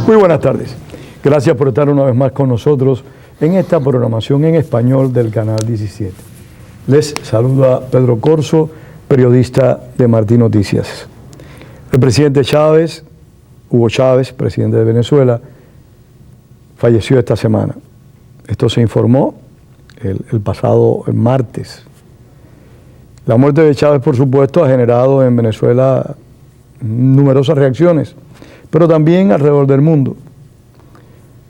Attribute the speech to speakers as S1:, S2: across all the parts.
S1: Muy buenas tardes. Gracias por estar una vez más con nosotros en esta programación en español del Canal 17. Les saluda Pedro Corso, periodista de Martín Noticias. El presidente Chávez, Hugo Chávez, presidente de Venezuela, falleció esta semana. Esto se informó el pasado martes. La muerte de Chávez, por supuesto, ha generado en Venezuela numerosas reacciones, pero también alrededor del mundo.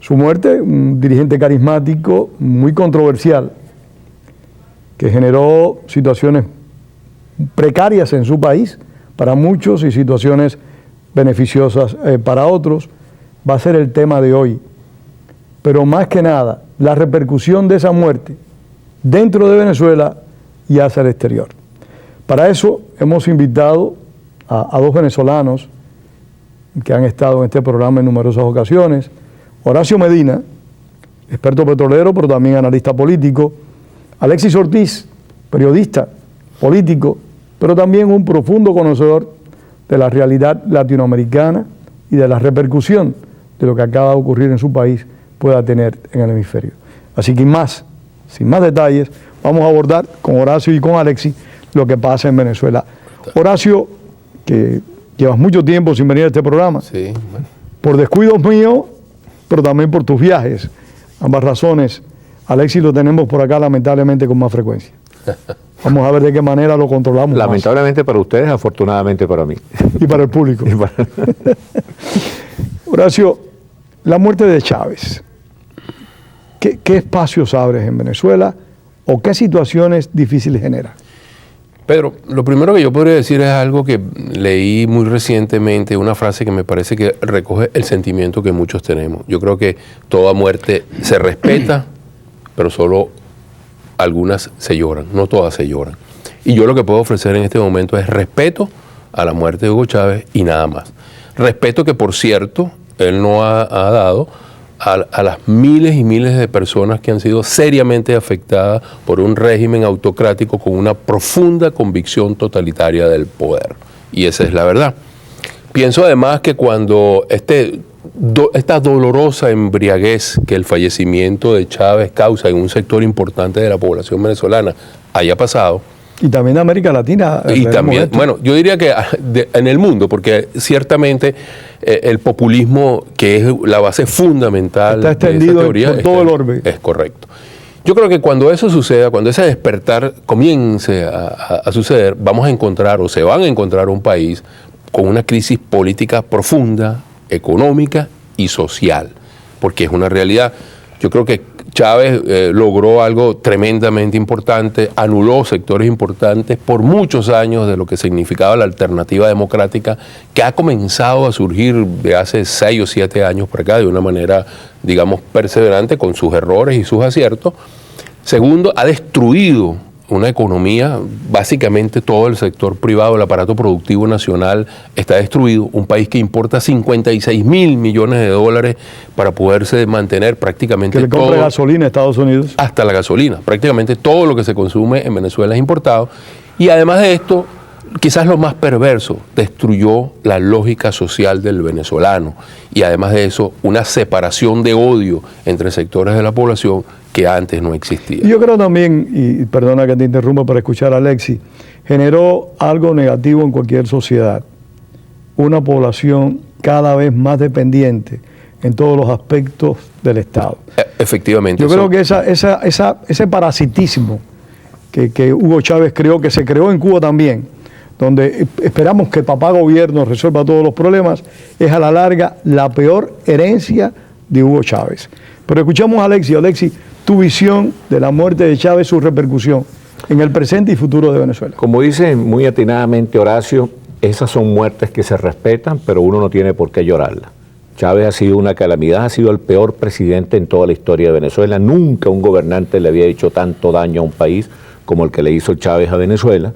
S1: Su muerte, un dirigente carismático, muy controversial, que generó situaciones precarias en su país para muchos y situaciones beneficiosas para otros, va a ser el tema de hoy. Pero más que nada, la repercusión de esa muerte dentro de Venezuela y hacia el exterior. Para eso hemos invitado a dos venezolanos que han estado en este programa en numerosas ocasiones. Horacio Medina, experto petrolero, pero también analista político. Alexis Ortiz, periodista, político, pero también un profundo conocedor de la realidad latinoamericana y de la repercusión de lo que acaba de ocurrir en su país pueda tener en el hemisferio. Así que sin más detalles, vamos a abordar con Horacio y con Alexis lo que pasa en Venezuela. Horacio, que llevas mucho tiempo sin venir a este programa,
S2: sí, bueno,
S1: por descuidos míos, pero también por tus viajes, ambas razones. Alexis lo tenemos por acá lamentablemente con más frecuencia. Vamos a ver de qué manera lo controlamos.
S3: Lamentablemente más para ustedes, afortunadamente para mí.
S1: Y para el público. Horacio, la muerte de Chávez, ¿qué espacios abres en Venezuela o qué situaciones difíciles genera?
S2: Pedro, lo primero que yo podría decir es algo que leí muy recientemente, una frase que me parece que recoge el sentimiento que muchos tenemos. Yo creo que toda muerte se respeta, pero solo algunas se lloran, no todas se lloran. Y yo lo que puedo ofrecer en este momento es respeto a la muerte de Hugo Chávez y nada más. Respeto que, por cierto, él no ha dado a las miles y miles de personas que han sido seriamente afectadas por un régimen autocrático con una profunda convicción totalitaria del poder. Y esa es la verdad. Pienso además que cuando esta dolorosa embriaguez que el fallecimiento de Chávez causa en un sector importante de la población venezolana haya pasado,
S1: y también de América Latina.
S2: Y también, bueno, yo diría que en el mundo, porque ciertamente el populismo, que es la base fundamental
S1: está extendido
S2: de esa teoría,
S1: por todo el orbe.
S2: Es correcto. Yo creo que cuando eso suceda, cuando ese despertar comience a suceder, vamos a encontrar o se van a encontrar un país con una crisis política profunda, económica y social, porque es una realidad. Yo creo que Chávez logró algo tremendamente importante, anuló sectores importantes por muchos años de lo que significaba la alternativa democrática, que ha comenzado a surgir de hace 6 o 7 años para acá de una manera, digamos, perseverante, con sus errores y sus aciertos. Segundo, ha destruido una economía, básicamente todo el sector privado, el aparato productivo nacional está destruido, un país que importa 56.000 millones de dólares para poderse mantener prácticamente
S1: que le compre
S2: todo,
S1: gasolina a Estados Unidos.
S2: Hasta la gasolina, prácticamente todo lo que se consume en Venezuela es importado. Y además de esto, quizás lo más perverso, destruyó la lógica social del venezolano y además de eso, una separación de odio entre sectores de la población que antes no existía.
S1: Yo creo también, y perdona que te interrumpa para escuchar a Alexis, generó algo negativo en cualquier sociedad, una población cada vez más dependiente en todos los aspectos del Estado.
S2: Efectivamente.
S1: Yo creo que ese parasitismo que Hugo Chávez creó, que se creó en Cuba también, donde esperamos que papá gobierno resuelva todos los problemas, es a la larga la peor herencia de Hugo Chávez. Pero escuchamos a Alexis. Alexis, tu visión de la muerte de Chávez, su repercusión en el presente y futuro de Venezuela.
S3: Como dice muy atinadamente Horacio, esas son muertes que se respetan, pero uno no tiene por qué llorarlas. Chávez ha sido una calamidad, ha sido el peor presidente en toda la historia de Venezuela. Nunca un gobernante le había hecho tanto daño a un país como el que le hizo Chávez a Venezuela.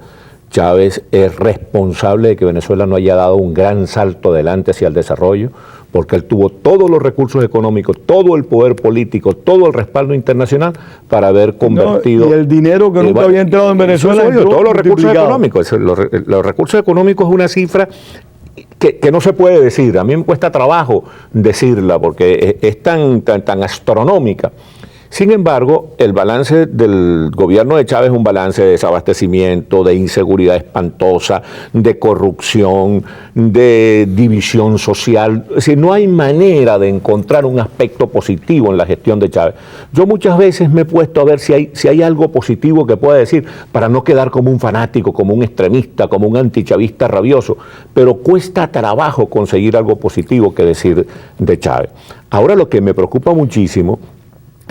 S3: Chávez es responsable de que Venezuela no haya dado un gran salto adelante hacia el desarrollo, porque él tuvo todos los recursos económicos, todo el poder político, todo el respaldo internacional para haber convertido...
S1: y el dinero que nunca había entrado en Venezuela...
S3: Todos los recursos económicos. Los recursos económicos es una cifra que no se puede decir. A mí me cuesta trabajo decirla porque es tan astronómica. Sin embargo, el balance del gobierno de Chávez es un balance de desabastecimiento, de inseguridad espantosa, de corrupción, de división social. Es decir, no hay manera de encontrar un aspecto positivo en la gestión de Chávez. Yo muchas veces me he puesto a ver si hay algo positivo que pueda decir para no quedar como un fanático, como un extremista, como un antichavista rabioso, pero cuesta trabajo conseguir algo positivo que decir de Chávez. Ahora lo que me preocupa muchísimo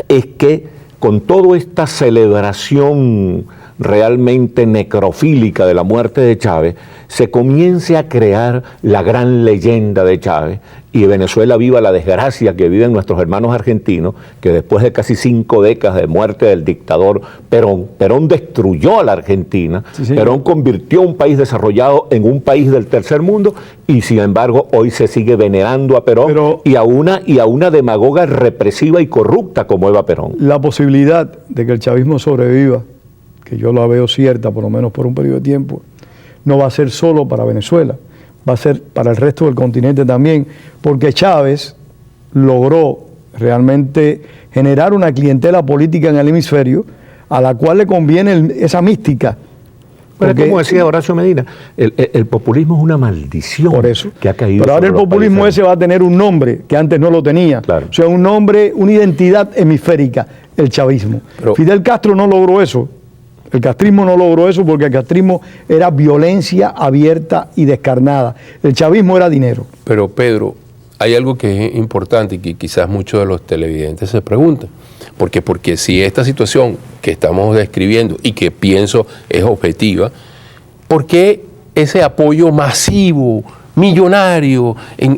S3: es que con toda esta celebración realmente necrofílica de la muerte de Chávez, se comience a crear la gran leyenda de Chávez y Venezuela viva la desgracia que viven nuestros hermanos argentinos, que después de casi 5 décadas de muerte del dictador Perón destruyó a la Argentina, sí. Perón convirtió un país desarrollado en un país del tercer mundo y sin embargo hoy se sigue venerando a Perón y a una demagoga represiva y corrupta como Eva Perón.
S1: La posibilidad de que el chavismo sobreviva, que yo la veo cierta, por lo menos por un periodo de tiempo, no va a ser solo para Venezuela, va a ser para el resto del continente también, porque Chávez logró realmente generar una clientela política en el hemisferio a la cual le conviene esa mística.
S3: Pero como decía Horacio Medina, el populismo es una maldición
S1: por eso,
S3: que ha caído.
S1: Pero ahora el populismo ese va a tener un nombre que antes no lo tenía.
S3: Claro.
S1: O sea, un nombre, una identidad hemisférica, el chavismo. Pero Fidel Castro no logró eso. El castrismo no logró eso porque el castrismo era violencia abierta y descarnada. El chavismo era dinero.
S2: Pero Pedro, hay algo que es importante y que quizás muchos de los televidentes se preguntan. Porque si esta situación que estamos describiendo y que pienso es objetiva, ¿por qué ese apoyo masivo, millonario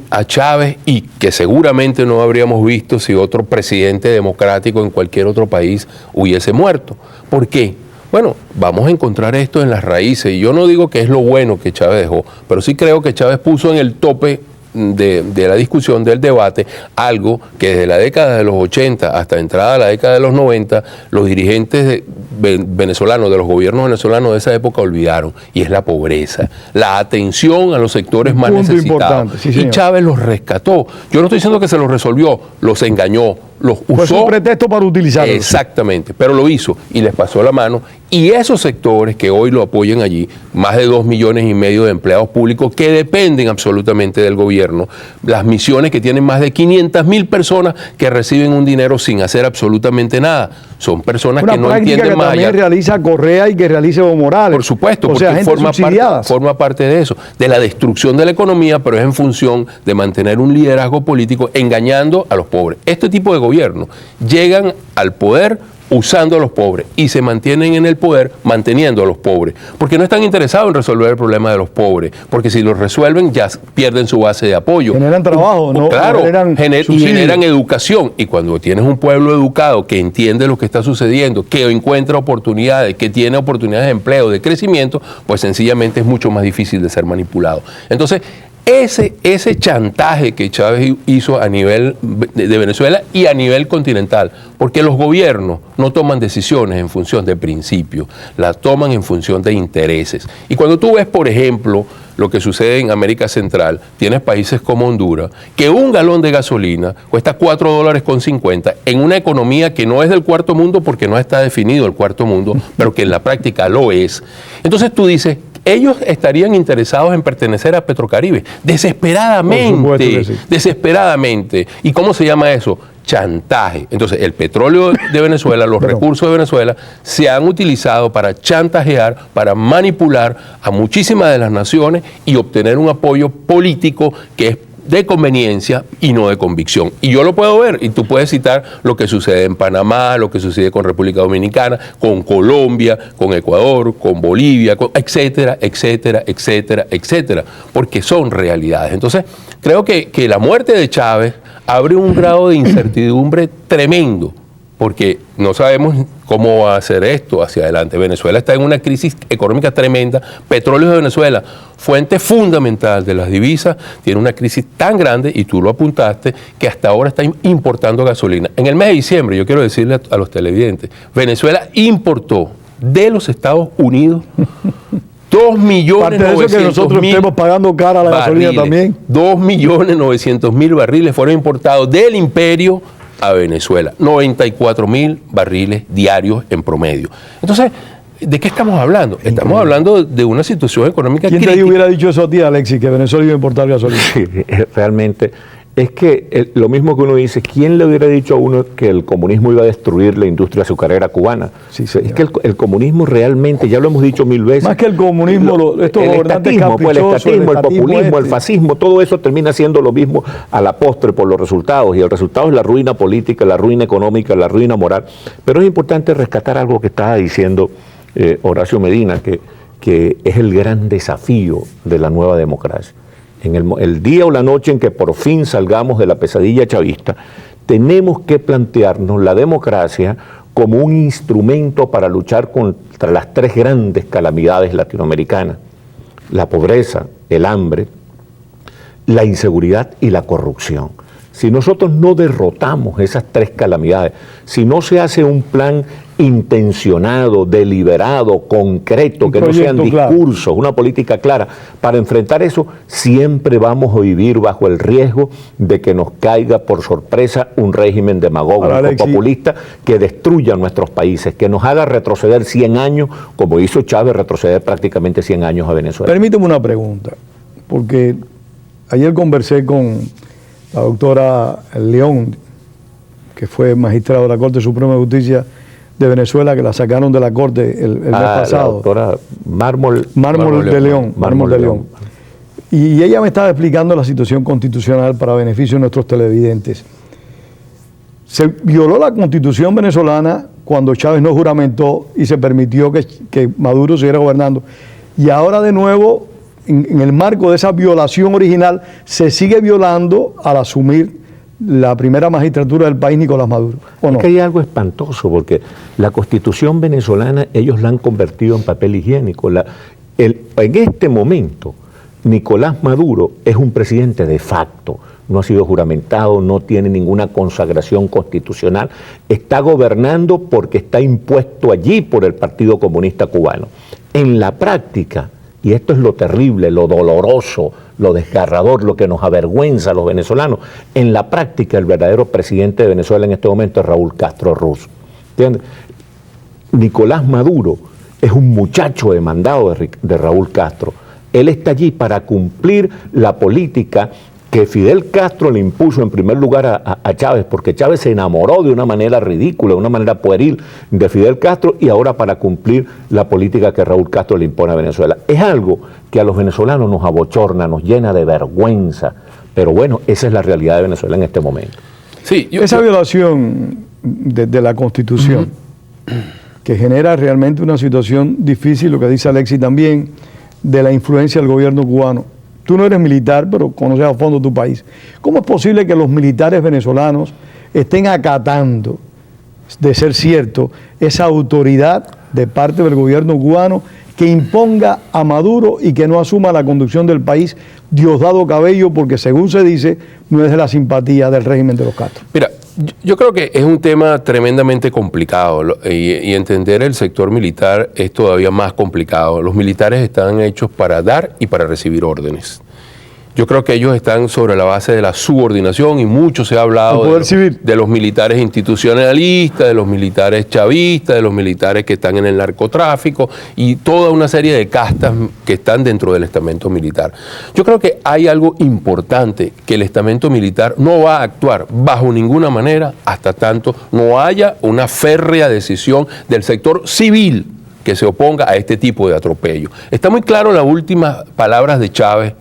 S2: a Chávez y que seguramente no habríamos visto si otro presidente democrático en cualquier otro país hubiese muerto? ¿Por qué? Bueno, vamos a encontrar esto en las raíces y yo no digo que es lo bueno que Chávez dejó, pero sí creo que Chávez puso en el tope de la discusión, del debate, algo que desde la década de los 80 hasta entrada a la década de los 90, los dirigentes venezolanos, de los gobiernos venezolanos de esa época olvidaron, y es la pobreza, la atención a los sectores más necesitados. Sí, y Chávez los rescató. Yo no estoy diciendo que se los resolvió, los engañó, los usó.
S1: Fue un pretexto para utilizarlos.
S2: Exactamente, pero lo hizo y les pasó la mano. Y esos sectores que hoy lo apoyan allí, más de 2,5 millones de empleados públicos que dependen absolutamente del gobierno, las misiones que tienen más de 500,000 personas que reciben un dinero sin hacer absolutamente nada. Son personas que no entienden más allá.
S1: También realiza Correa y que realiza Evo Morales.
S2: Por supuesto,
S1: porque
S2: forma parte de eso, de la destrucción de la economía, pero es en función de mantener un liderazgo político engañando a los pobres. Este tipo de gobierno llegan al poder usando a los pobres y se mantienen en el poder manteniendo a los pobres, porque no están interesados en resolver el problema de los pobres, porque si lo resuelven ya pierden su base de apoyo.
S1: Generan trabajo, ¿no?
S2: Claro, generan educación, y cuando tienes un pueblo educado que entiende lo que está sucediendo, que encuentra oportunidades, que tiene oportunidades de empleo, de crecimiento, pues sencillamente es mucho más difícil de ser manipulado. Entonces, ese chantaje que Chávez hizo a nivel de Venezuela y a nivel continental, porque los gobiernos no toman decisiones en función de principios, las toman en función de intereses. Y cuando tú ves, por ejemplo, lo que sucede en América Central, tienes países como Honduras, que un galón de gasolina cuesta $4.50 en una economía que no es del cuarto mundo porque no está definido el cuarto mundo, pero que en la práctica lo es. Entonces tú dices, ellos estarían interesados en pertenecer a Petrocaribe, desesperadamente, sí. Desesperadamente. ¿Y cómo se llama eso? Chantaje. Entonces, el petróleo de Venezuela, los recursos de Venezuela, se han utilizado para chantajear, para manipular a muchísimas de las naciones y obtener un apoyo político que es de conveniencia y no de convicción. Y yo lo puedo ver, y tú puedes citar lo que sucede en Panamá, lo que sucede con República Dominicana, con Colombia, con Ecuador, con Bolivia, etcétera, etcétera, etcétera, etcétera, porque son realidades. Entonces, creo que la muerte de Chávez abre un grado de incertidumbre tremendo, porque no sabemos cómo va a ser esto hacia adelante. Venezuela está en una crisis económica tremenda. Petróleos de Venezuela, fuente fundamental de las divisas, tiene una crisis tan grande, y tú lo apuntaste, que hasta ahora está importando gasolina. En el mes de diciembre, yo quiero decirle a los televidentes, Venezuela importó de los Estados Unidos 2.900.000
S1: Parte de eso que nosotros estemos pagando cara a la gasolina también.
S2: 2.900.000 barriles fueron importados del imperio a Venezuela. 94.000 barriles diarios en promedio. Entonces, ¿de qué estamos hablando? Estamos hablando de una situación económica
S1: crítica. ¿Quién te hubiera dicho eso a ti, Alexis, que Venezuela iba a importar gasolina?
S3: Sí, realmente. Es que lo mismo que uno dice, ¿quién le hubiera dicho a uno que el comunismo iba a destruir la industria azucarera cubana?
S1: Sí,
S3: es que el comunismo realmente, ya lo hemos dicho 1000 veces.
S1: Más que el comunismo, estos gobernantes caprichosos,
S3: el populismo, el fascismo, todo eso termina siendo lo mismo a la postre por los resultados. Y el resultado es la ruina política, la ruina económica, la ruina moral. Pero es importante rescatar algo que estaba diciendo Horacio Medina, que es el gran desafío de la nueva democracia. En el día o la noche en que por fin salgamos de la pesadilla chavista, tenemos que plantearnos la democracia como un instrumento para luchar contra las tres grandes calamidades latinoamericanas: la pobreza, el hambre, la inseguridad y la corrupción. Si nosotros no derrotamos esas tres calamidades, si no se hace un plan intencionado, deliberado, concreto, que no sean discursos, claro, una política clara, para enfrentar eso, siempre vamos a vivir bajo el riesgo de que nos caiga por sorpresa un régimen demagógico, populista, que destruya nuestros países, que nos haga retroceder 100 años, como hizo Chávez retroceder prácticamente 100 años a Venezuela.
S1: Permíteme una pregunta, porque ayer conversé con la doctora León, que fue magistrado de la Corte Suprema de Justicia de Venezuela, que la sacaron de la Corte el mes pasado.
S3: La doctora Mármol
S1: de León. Y ella me estaba explicando la situación constitucional para beneficio de nuestros televidentes. Se violó la Constitución venezolana cuando Chávez no juramentó y se permitió que Maduro siguiera gobernando. Y ahora de nuevo, en el marco de esa violación original, se sigue violando al asumir la primera magistratura del país Nicolás Maduro. ¿O no?
S3: Es que hay algo espantoso, porque la Constitución venezolana ellos la han convertido en papel higiénico. En este momento, Nicolás Maduro es un presidente de facto, no ha sido juramentado, no tiene ninguna consagración constitucional, está gobernando porque está impuesto allí por el Partido Comunista Cubano. En la práctica, y esto es lo terrible, lo doloroso, lo desgarrador, lo que nos avergüenza a los venezolanos, en la práctica el verdadero presidente de Venezuela en este momento es Raúl Castro Ruz. ¿Entiendes? Nicolás Maduro es un muchacho demandado de Raúl Castro. Él está allí para cumplir la política que Fidel Castro le impuso en primer lugar a Chávez, porque Chávez se enamoró de una manera ridícula, de una manera pueril de Fidel Castro, y ahora para cumplir la política que Raúl Castro le impone a Venezuela. Es algo que a los venezolanos nos abochorna, nos llena de vergüenza, pero bueno, esa es la realidad de Venezuela en este momento.
S1: Sí, esa violación de la Constitución, que genera realmente una situación difícil, lo que dice Alexis también, de la influencia del gobierno cubano. Tú no eres militar, pero conoces a fondo tu país. ¿Cómo es posible que los militares venezolanos estén acatando, de ser cierto, esa autoridad de parte del gobierno cubano que imponga a Maduro y que no asuma la conducción del país Diosdado Cabello, porque según se dice, no es de la simpatía del régimen de los Castro?
S2: Mira, yo creo que es un tema tremendamente complicado y entender el sector militar es todavía más complicado. Los militares están hechos para dar y para recibir órdenes. Yo creo que ellos están sobre la base de la subordinación y mucho se ha hablado de los militares institucionalistas, de los militares chavistas, de los militares que están en el narcotráfico y toda una serie de castas que están dentro del estamento militar. Yo creo que hay algo importante, que el estamento militar no va a actuar bajo ninguna manera hasta tanto no haya una férrea decisión del sector civil que se oponga a este tipo de atropello. Está muy claro las últimas palabras de Chávez,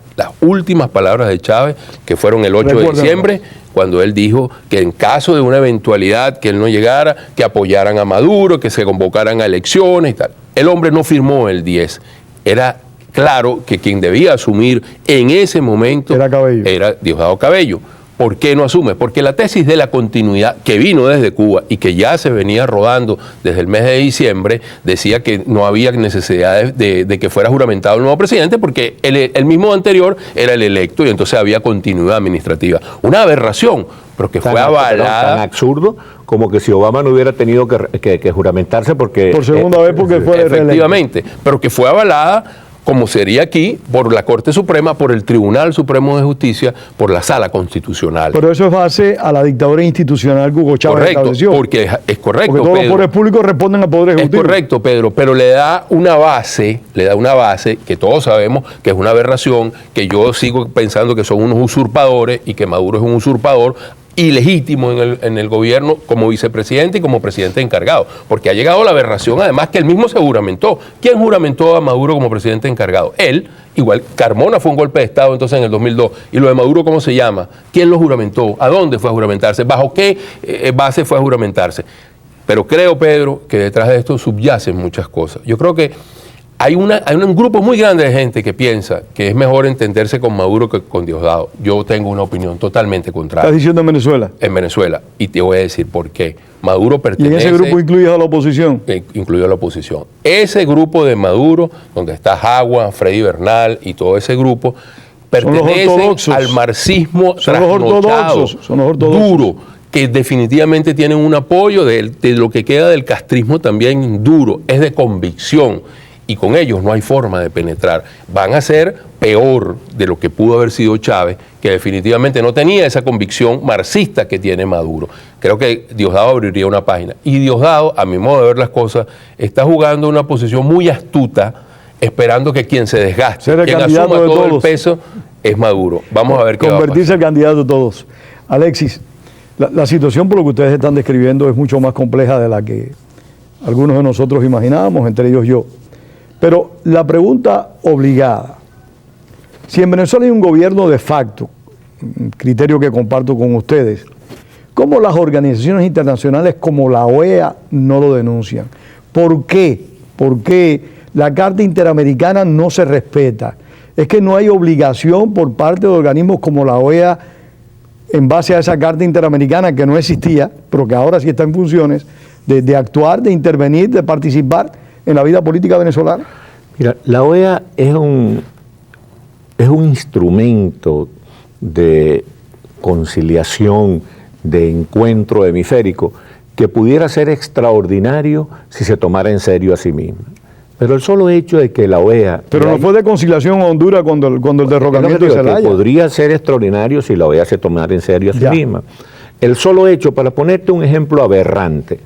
S2: que fueron el 8 de diciembre, cuando él dijo que en caso de una eventualidad que él no llegara, que apoyaran a Maduro, que se convocaran a elecciones y tal. El hombre no firmó el 10. Era claro que quien debía asumir en ese momento era Diosdado Cabello. ¿Por qué no asume? Porque la tesis de la continuidad que vino desde Cuba y que ya se venía rodando desde el mes de diciembre decía que no había necesidad de que fuera juramentado el nuevo presidente porque el mismo anterior era el electo y entonces había continuidad administrativa. Una aberración, pero que fue avalada.
S3: Tan absurdo como que si Obama no hubiera tenido que juramentarse porque...
S1: Por segunda vez porque fue reelecto.
S2: Efectivamente, pero que fue avalada como sería aquí, por la Corte Suprema, por el Tribunal Supremo de Justicia, por la Sala Constitucional.
S1: Pero eso es base a la dictadura institucional que Hugo Chávez
S2: Correcto,
S1: estableció.
S2: porque es correcto,
S1: Porque todos los poderes públicos responden al Poder
S2: es
S1: Ejecutivo.
S2: correcto, Pedro, pero le da una base que todos sabemos que es una aberración, que yo sigo pensando que son unos usurpadores y que Maduro es un usurpador ilegítimo en el gobierno como vicepresidente y como presidente encargado, porque ha llegado la aberración, además que él mismo se juramentó. ¿Quién juramentó a Maduro como presidente encargado? Él. Igual Carmona fue un golpe de Estado entonces en el 2002. ¿Y lo de Maduro cómo se llama? ¿Quién lo juramentó? ¿A dónde fue a juramentarse? ¿Bajo qué base fue a juramentarse? Pero creo, Pedro, que detrás de esto subyacen muchas cosas. Yo creo que hay un grupo muy grande de gente que piensa que es mejor entenderse con Maduro que con Diosdado. Yo tengo una opinión totalmente contraria.
S1: ¿Estás diciendo en Venezuela?
S2: En Venezuela. Y te voy a decir por qué. Maduro
S1: ¿Y
S2: pertenece...
S1: en ese grupo incluyes a la oposición?
S2: Incluido a la oposición. Ese grupo de Maduro, donde está Jagua, Freddy Bernal y todo ese grupo, pertenecen al marxismo trasnochado,
S1: son los ortodoxos.
S2: duro, que definitivamente tienen un apoyo de lo que queda del castrismo también duro, es de convicción. Y con ellos no hay forma de penetrar. Van a ser peor de lo que pudo haber sido Chávez, que definitivamente no tenía esa convicción marxista que tiene Maduro. Creo que Diosdado abriría una página. Y Diosdado, a mi modo de ver las cosas, está jugando una posición muy astuta, esperando que quien se desgaste, quien asuma todo el peso, es Maduro. Vamos a ver qué va a pasar.
S1: Convertirse en candidato de todos. Alexis, la situación por lo que ustedes están describiendo es mucho más compleja de la que algunos de nosotros imaginábamos, entre ellos yo. Pero la pregunta obligada, si en Venezuela hay un gobierno de facto, un criterio que comparto con ustedes, ¿cómo las organizaciones internacionales como la OEA no lo denuncian? ¿Por qué? ¿Por qué la Carta Interamericana no se respeta? ¿Es que no hay obligación por parte de organismos como la OEA, en base a esa Carta Interamericana que no existía, pero que ahora sí está en funciones, de actuar, de intervenir, de participar en la vida política venezolana?
S3: Mira, la OEA es un instrumento de conciliación, de encuentro hemisférico, que pudiera ser extraordinario si se tomara en serio a sí misma. Pero el solo hecho de que la OEA...
S1: Pero no fue de conciliación en Honduras cuando el derrocamiento de Zelaya.
S3: Podría ser extraordinario si la OEA se tomara en serio a sí misma. El solo hecho, para ponerte un ejemplo aberrante,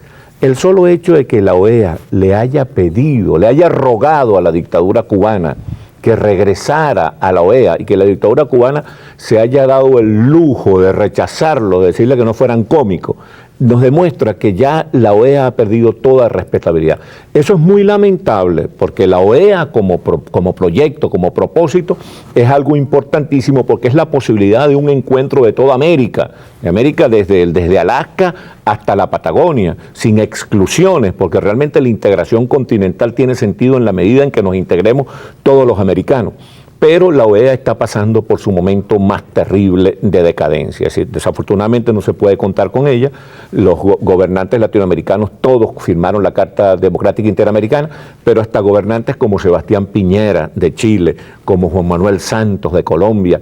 S3: el solo hecho de que la OEA le haya pedido, le haya rogado a la dictadura cubana que regresara a la OEA y que la dictadura cubana se haya dado el lujo de rechazarlo, de decirle que no fueran cómicos, nos demuestra que ya la OEA ha perdido toda respetabilidad. Eso es muy lamentable porque la OEA como proyecto, como propósito, es algo importantísimo porque es la posibilidad de un encuentro de toda América, de América desde Alaska hasta la Patagonia, sin exclusiones, porque realmente la integración continental tiene sentido en la medida en que nos integremos todos los americanos. Pero la OEA está pasando por su momento más terrible de decadencia. Es decir, desafortunadamente no se puede contar con ella. Los gobernantes latinoamericanos todos firmaron la Carta Democrática Interamericana, pero hasta gobernantes como Sebastián Piñera de Chile, como Juan Manuel Santos de Colombia,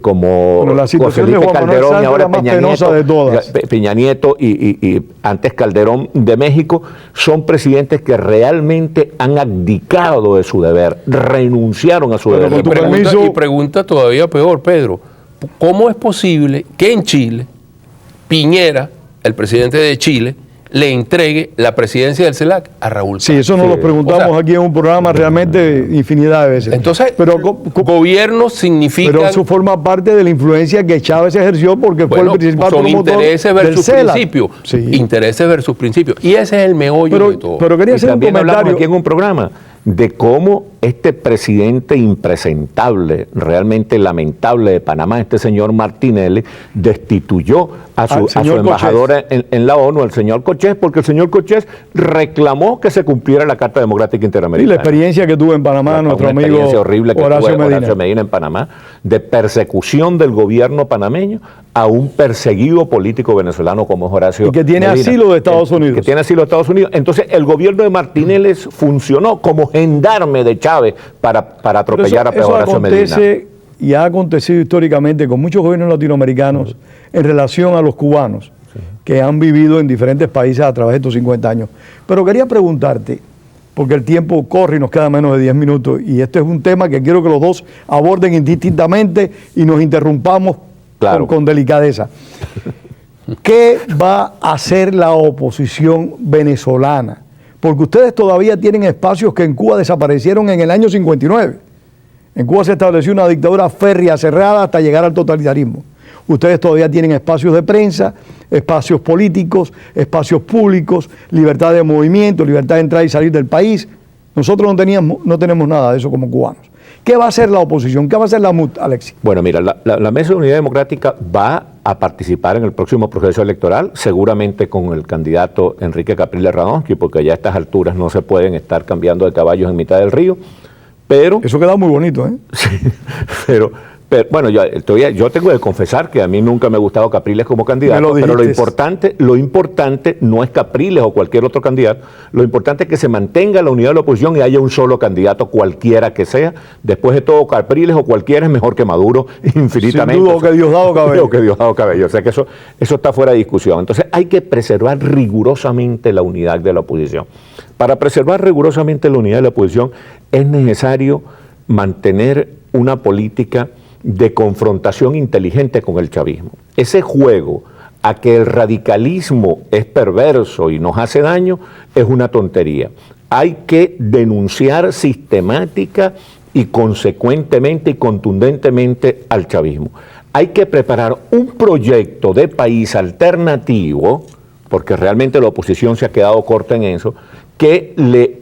S3: como José Felipe Calderón y ahora Peña Nieto y antes Calderón de México, son presidentes que realmente han abdicado de su deber, renunciaron a su deber.
S2: Y pregunta todavía peor, Pedro, ¿cómo es posible que en Chile Piñera, el presidente de Chile, le entregue la presidencia del CELAC a Raúl Castro?
S1: Sí, eso nos lo preguntamos aquí en un programa realmente infinidad de veces.
S2: Entonces, gobierno significa...
S1: Pero eso forma parte de la influencia que Chávez ejerció porque fue el principal promotor
S2: intereses versus
S1: del CELAC.
S2: principios.
S1: Sí.
S2: Intereses versus principios. Y ese es el meollo de todo.
S1: Pero quería hacer un comentario.
S3: Hablamos aquí en un programa de cómo este presidente impresentable, realmente lamentable de Panamá, este señor Martinelli, destituyó a su embajador en la ONU, el señor Cochés, porque el señor Cochés reclamó que se cumpliera la Carta Democrática Interamericana.
S1: Y la experiencia que tuvo en Panamá nuestro amigo
S3: experiencia horrible que
S1: Horacio
S3: tuvo Horacio Medina en Panamá, de persecución del gobierno panameño a un perseguido político venezolano como es Horacio Medina.
S1: Y que tiene asilo de Estados Unidos.
S3: Que tiene asilo de Estados Unidos. Entonces, el gobierno de Martinelli funcionó como gendarme de Chávez para atropellar a Horacio Medina.
S1: Y ha acontecido históricamente con muchos gobiernos latinoamericanos en relación a los cubanos que han vivido en diferentes países a través de estos 50 años. Pero quería preguntarte, porque el tiempo corre y nos queda menos de 10 minutos. Y este es un tema que quiero que los dos aborden indistintamente y nos interrumpamos con delicadeza. ¿Qué va a hacer la oposición venezolana? Porque ustedes todavía tienen espacios que en Cuba desaparecieron en el año 59. En Cuba se estableció una dictadura férrea, cerrada, hasta llegar al totalitarismo. Ustedes todavía tienen espacios de prensa, espacios políticos, espacios públicos, libertad de movimiento, libertad de entrar y salir del país. Nosotros no tenemos nada de eso como cubanos. ¿Qué va a hacer la oposición? ¿Qué va a hacer la MUD, Alexis?
S3: Bueno, mira, la Mesa de Unidad Democrática va a participar en el próximo proceso electoral, seguramente con el candidato Enrique Capriles Radonsky, porque ya a estas alturas no se pueden estar cambiando de caballos en mitad del río. Pero
S1: eso queda muy bonito, ¿eh?
S3: Sí, pero bueno, yo tengo que confesar que a mí nunca me ha gustado Capriles como candidato, pero lo importante no es Capriles o cualquier otro candidato, lo importante es que se mantenga la unidad de la oposición y haya un solo candidato, cualquiera que sea. Después de todo, Capriles o cualquiera es mejor que Maduro, infinitamente.
S1: Sin duda, o que Diosdado Cabello.
S3: O que Diosdado Cabello, o sea que eso está fuera de discusión. Entonces hay que preservar rigurosamente la unidad de la oposición. Para preservar rigurosamente la unidad de la oposición es necesario mantener una política de confrontación inteligente con el chavismo. Ese juego a que el radicalismo es perverso y nos hace daño es una tontería. Hay que denunciar sistemática y consecuentemente y contundentemente al chavismo. Hay que preparar un proyecto de país alternativo, porque realmente la oposición se ha quedado corta en eso, que le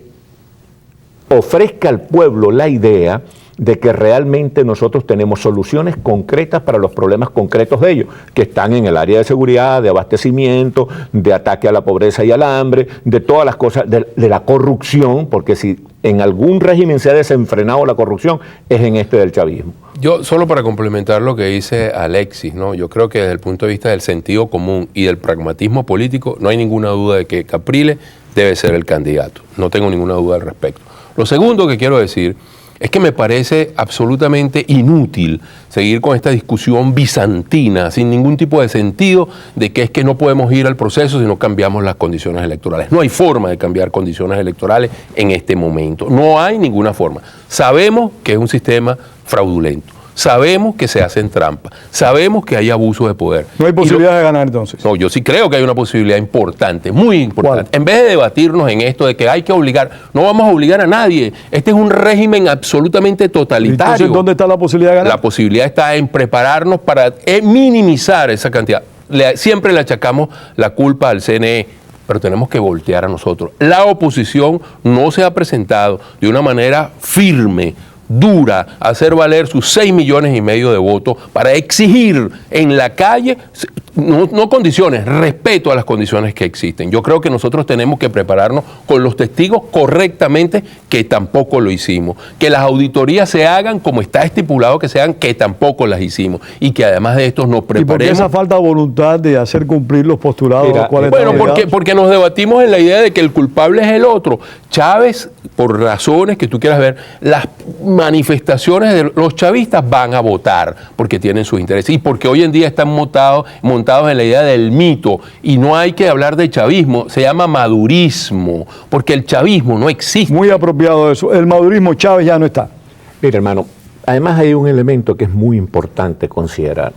S3: ofrezca al pueblo la idea de que realmente nosotros tenemos soluciones concretas para los problemas concretos de ellos, que están en el área de seguridad, de abastecimiento, de ataque a la pobreza y al hambre, de todas las cosas, de la corrupción, porque si en algún régimen se ha desenfrenado la corrupción, es en este del chavismo.
S2: Yo, solo para complementar lo que dice Alexis, ¿no? Yo creo que desde el punto de vista del sentido común y del pragmatismo político, no hay ninguna duda de que Capriles debe ser el candidato. No tengo ninguna duda al respecto. Lo segundo que quiero decir es que me parece absolutamente inútil seguir con esta discusión bizantina, sin ningún tipo de sentido, de que es que no podemos ir al proceso si no cambiamos las condiciones electorales. No hay forma de cambiar condiciones electorales en este momento. No hay ninguna forma. Sabemos que es un sistema fraudulento. Sabemos que se hacen trampas, sabemos que hay abuso de poder.
S1: ¿No hay posibilidad de ganar entonces?
S2: No, yo sí creo que hay una posibilidad importante, muy importante.
S1: ¿Cuál?
S2: En vez de debatirnos en esto de que hay que obligar, no vamos a obligar a nadie. Este es un régimen absolutamente totalitario.
S1: Entonces, ¿dónde está la posibilidad de ganar?
S2: La posibilidad está en prepararnos para minimizar esa cantidad. Siempre le achacamos la culpa al CNE, pero tenemos que voltear a nosotros. La oposición no se ha presentado de una manera firme, dura, hacer valer sus 6,5 millones de votos para exigir en la calle, no condiciones, respeto a las condiciones que existen. Yo creo que nosotros tenemos que prepararnos con los testigos correctamente, que tampoco lo hicimos. Que las auditorías se hagan como está estipulado que se hagan, que tampoco las hicimos. Y que además de esto nos preparemos. ¿Y por qué
S1: esa falta de voluntad de hacer cumplir los postulados?
S2: Bueno, porque nos debatimos en la idea de que el culpable es el otro. Chávez, por razones que tú quieras ver, las manifestaciones de los chavistas van a votar porque tienen sus intereses y porque hoy en día están montados en la idea del mito, y no hay que hablar de chavismo, se llama madurismo, porque el chavismo no existe.
S1: Muy apropiado eso, el madurismo. Chávez ya no está.
S3: Mira, hermano, además hay un elemento que es muy importante considerar.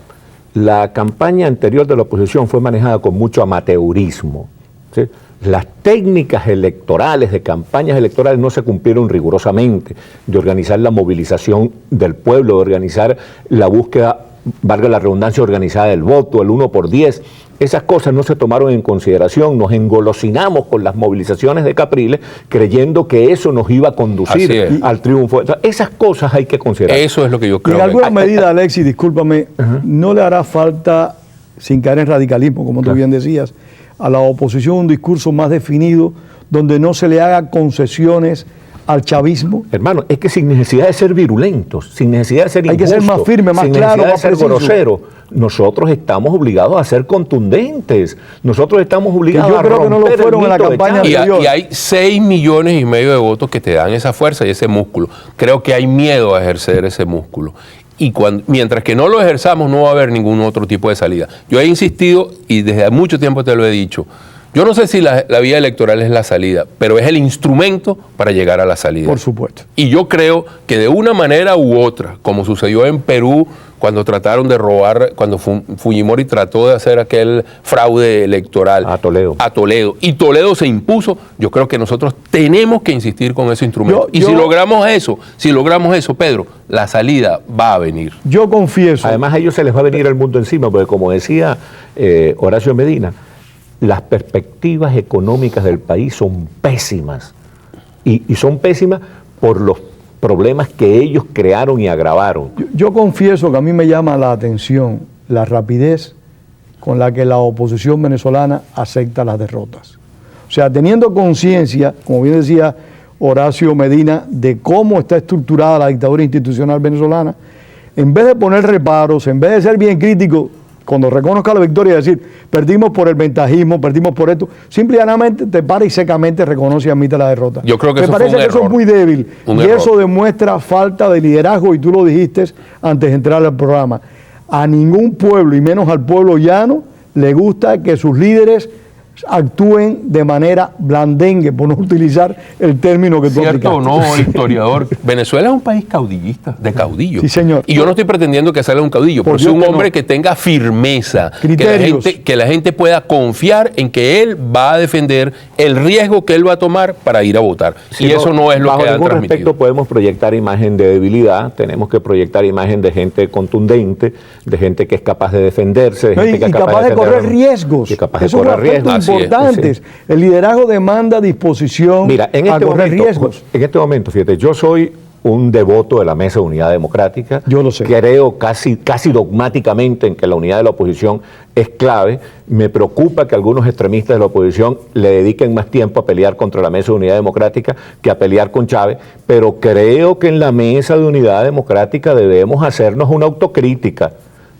S3: La campaña anterior de la oposición fue manejada con mucho amateurismo, ¿sí? Las técnicas electorales, de campañas electorales, no se cumplieron rigurosamente, de organizar la movilización del pueblo, de organizar la búsqueda, valga la redundancia, organizada del voto, el 1 por 10. Esas cosas no se tomaron en consideración, nos engolosinamos con las movilizaciones de Capriles, creyendo que eso nos iba a conducir al triunfo. Entonces, esas cosas hay que considerar.
S2: Eso es lo que yo creo.
S1: En alguna medida, Alexis, discúlpame, ¿no le hará falta, sin caer en radicalismo, como tú bien decías, a la oposición un discurso más definido, donde no se le haga concesiones al chavismo?
S3: Hermano, es que sin necesidad de ser virulentos, sin necesidad de ser injustos,
S1: hay que ser más firme, más claro, más
S3: preciso, grosero, nosotros estamos obligados a ser contundentes. Nosotros estamos obligados a romper. Yo creo que no lo fueron en la campaña
S2: anterior. Y hay 6,5 millones de votos que te dan esa fuerza y ese músculo. Creo que hay miedo a ejercer ese músculo. Y mientras que no lo ejerzamos, no va a haber ningún otro tipo de salida. Yo he insistido, y desde hace mucho tiempo te lo he dicho, Yo no sé si la vía electoral es la salida, pero es el instrumento para llegar a la salida.
S1: Por supuesto.
S2: Y yo creo que de una manera u otra, como sucedió en Perú cuando trataron de robar, cuando Fujimori trató de hacer aquel fraude electoral
S3: A Toledo.
S2: Y Toledo se impuso, yo creo que nosotros tenemos que insistir con ese instrumento. Si logramos eso, Pedro, la salida va a venir.
S1: Yo confieso.
S3: Además, a ellos se les va a venir el mundo encima, porque como decía Horacio Medina, las perspectivas económicas del país son pésimas. Y son pésimas por los problemas que ellos crearon y agravaron.
S1: Yo confieso que a mí me llama la atención la rapidez con la que la oposición venezolana acepta las derrotas. O sea, teniendo conciencia, como bien decía Horacio Medina, de cómo está estructurada la dictadura institucional venezolana, en vez de poner reparos, en vez de ser bien crítico, cuando reconozca la victoria y decir, perdimos por el ventajismo, perdimos por esto, simple y llanamente te para y secamente reconoce y admite la derrota.
S2: Yo creo que
S1: me
S2: eso
S1: parece
S2: fue un
S1: que eso
S2: error.
S1: es muy débil
S2: Un
S1: y
S2: error.
S1: eso demuestra falta de liderazgo, y tú lo dijiste antes de entrar al programa. A ningún pueblo, y menos al pueblo llano, le gusta que sus líderes actúen de manera blandengue, por no utilizar el término que tú
S2: ¿Cierto o
S1: aplicaste.
S2: no, historiador? Venezuela es un país caudillista, de caudillos.
S1: Sí, señor.
S2: Y yo no estoy pretendiendo que salga un caudillo,
S1: Por
S2: pero soy
S1: Dios
S2: un
S1: que
S2: hombre
S1: no.
S2: que tenga firmeza,
S1: Criterios.
S2: que la gente pueda confiar en que él va a defender el riesgo que él va a tomar para ir a votar.
S3: Si
S2: y eso no es lo
S3: bajo
S2: que han
S3: ningún
S2: transmitido.
S3: respecto podemos proyectar imagen de debilidad, tenemos que proyectar imagen de gente contundente, de gente que es capaz de defenderse, de
S1: No,
S3: gente que es
S1: capaz de
S3: defender-
S1: correr riesgos.
S3: y capaz de
S1: Esos son
S3: correr riesgos.
S1: aspectos
S2: Así es.
S1: importantes.
S3: Sí.
S1: El liderazgo demanda disposición
S3: Mira,
S1: a correr riesgos.
S3: en este momento, fíjate, yo soy un devoto de la Mesa de Unidad Democrática.
S1: Yo lo sé.
S3: Creo casi dogmáticamente en que la unidad de la oposición es clave. Me preocupa que algunos extremistas de la oposición le dediquen más tiempo a pelear contra la Mesa de Unidad Democrática que a pelear con Chávez, pero creo que en la Mesa de Unidad Democrática debemos hacernos una autocrítica.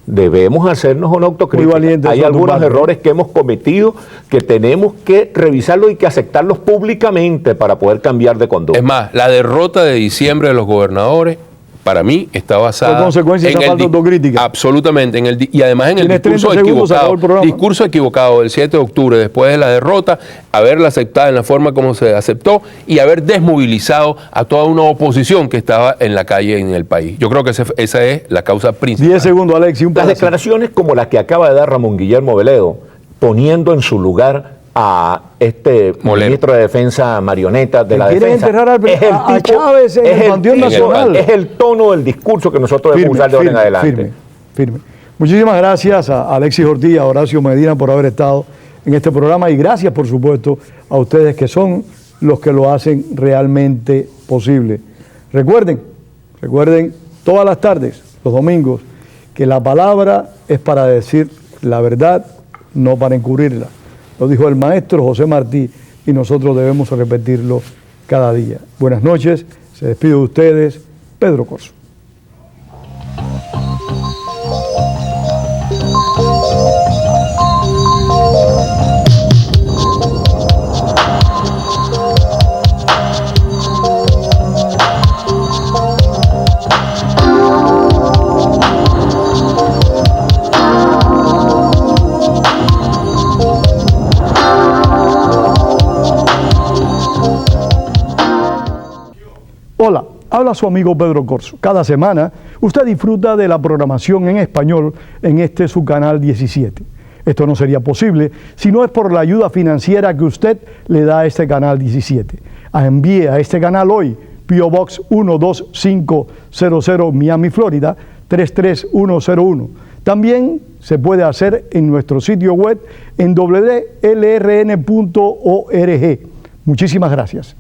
S3: Debemos hacernos una autocrítica.
S1: Muy valiente
S3: Hay
S1: eso de tu
S3: algunos
S1: parte.
S3: errores que hemos cometido que tenemos que revisarlos y que aceptarlos públicamente para poder cambiar de conducta.
S2: Es más, la derrota de diciembre de los gobernadores, para mí, está basada
S1: Fue consecuencia de esa falta de autocrítica.
S2: Absolutamente. Y además en el
S1: Tienes 30
S2: discurso
S1: segundos, se acabó
S2: equivocado.
S1: el programa.
S2: Discurso equivocado del 7 de octubre, después de la derrota, haberla aceptado en la forma como se aceptó y haber desmovilizado a toda una oposición que estaba en la calle en el país. Yo creo que esa es la causa principal.
S1: 10 segundos, Alexis. Un
S3: Las
S1: pedacito.
S3: declaraciones como las que acaba de dar Ramón Guillermo Veledo, poniendo en su lugar a este
S2: Molero.
S3: ministro de Defensa marioneta de la
S1: Quiere
S3: defensa.
S1: enterrar a Chávez en el Panteón
S2: en el-
S1: Nacional.
S3: Es el tono del discurso que nosotros debemos usar de ahora en adelante.
S1: Firme. Muchísimas gracias a Alexis Ortiz, a Horacio Medina por haber estado en este programa, y gracias, por supuesto, a ustedes que son los que lo hacen realmente posible. Recuerden todas las tardes, los domingos, que la palabra es para decir la verdad, no para encubrirla. Lo dijo el maestro José Martí y nosotros debemos repetirlo cada día. Buenas noches, se despide de ustedes, Pedro Corso. Hola, habla su amigo Pedro Corso. Cada semana usted disfruta de la programación en español en su canal 17. Esto no sería posible si no es por la ayuda financiera que usted le da a este canal 17. Envíe a este canal hoy P.O. Box 12500 Miami, Florida 33101. También se puede hacer en nuestro sitio web en wlrn.org. Muchísimas gracias.